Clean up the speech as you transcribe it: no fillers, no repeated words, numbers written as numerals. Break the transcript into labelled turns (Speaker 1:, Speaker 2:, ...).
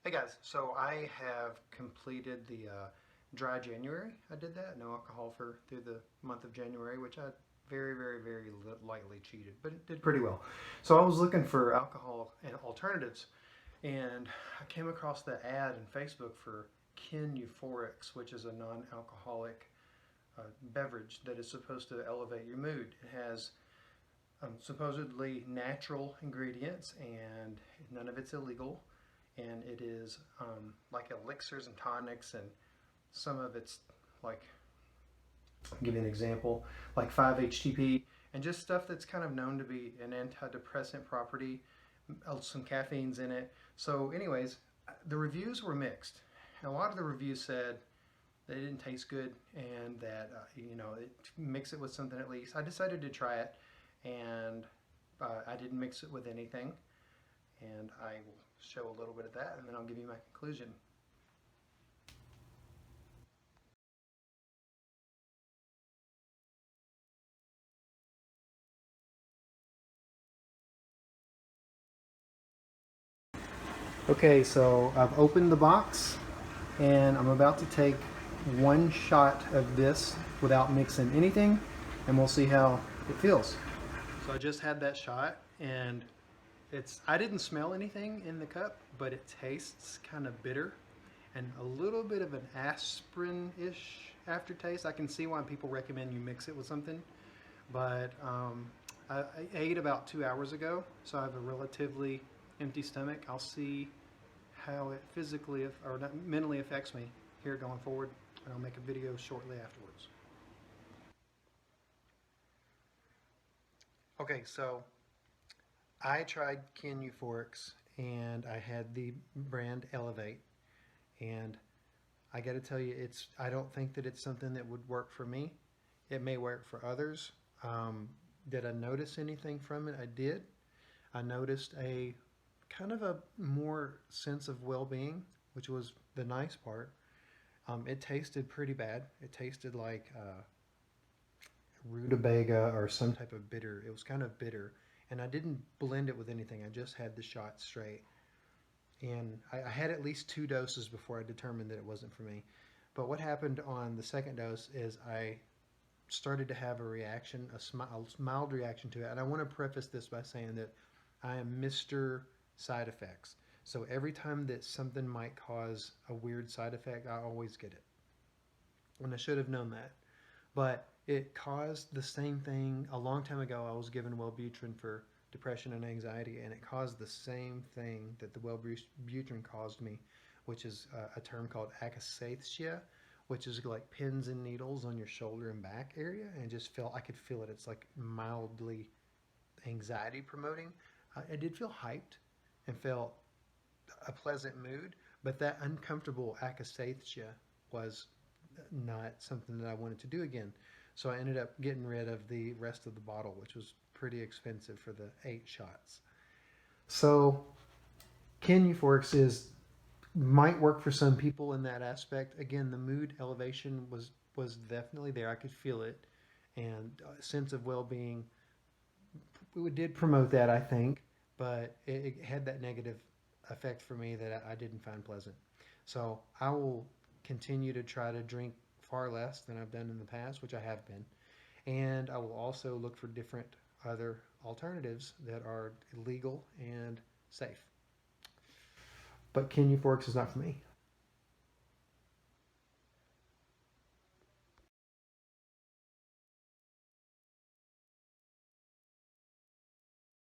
Speaker 1: Hey guys, so I have completed the dry January. I did that, no alcohol for through the month of January, which I very lightly cheated, but it did pretty well. So I was looking for alcohol and alternatives, and I came across the ad in Facebook for Euphorics, which is a non-alcoholic beverage that is supposed to elevate your mood. It has supposedly natural ingredients, and none of it's illegal. And it is like elixirs and tonics, and some of it's like, I'll give you an example, like 5-HTP, and just stuff that's kind of known to be an antidepressant property, some caffeine's in it. So anyways, the reviews were mixed. And a lot of the reviews said they didn't taste good, and that mix it with something at least. I decided to try it, and I didn't mix it with anything, and I will show a little bit of that, and then I'll give you my conclusion. Okay, so I've opened the box, and I'm about to take one shot of this without mixing anything, and we'll see how it feels. So I just had that shot, and I didn't smell anything in the cup, but it tastes kind of bitter and a little bit of an aspirin-ish aftertaste. I can see why people recommend you mix it with something, but I ate about 2 hours ago, so I have a relatively empty stomach. I'll see how it physically or mentally affects me here going forward, and I'll make a video shortly afterwards. Okay, so I tried Euphorics, and I had the brand Elevate, and I got to tell you, I don't think that it's something that would work for me. It may work for others. Did I notice anything from it? I did. I noticed a kind of a more sense of well-being, which was the nice part. It tasted pretty bad. It tasted like rutabaga or some type of bitter. It was kind of bitter, and I didn't blend it with anything. I just had the shot straight, and I had at least 2 doses before I determined that it wasn't for me. But what happened on the second dose is I started to have a reaction, a mild reaction to it. And I want to preface this by saying that I am Mr. Side Effects. So every time that something might cause a weird side effect, I always get it. And I should have known that. But it caused the same thing. A long time ago, I was given Wellbutrin for depression and anxiety, and it caused the same thing that the Wellbutrin caused me, which is a term called akathisia, which is like pins and needles on your shoulder and back area, and I could feel it. It's like mildly anxiety promoting. I did feel hyped and felt a pleasant mood, but that uncomfortable akathisia was not something that I wanted to do again. So I ended up getting rid of the rest of the bottle, which was pretty expensive for the 8 shots. So Euphorics might work for some people in that aspect. Again, the mood elevation was definitely there. I could feel it, and a sense of well-being. It did promote that, I think, but it had that negative effect for me that I didn't find pleasant. So I will continue to try to drink far less than I've done in the past, which I have been, and I will also look for different other alternatives that are legal and safe. But Euphorics is not for me.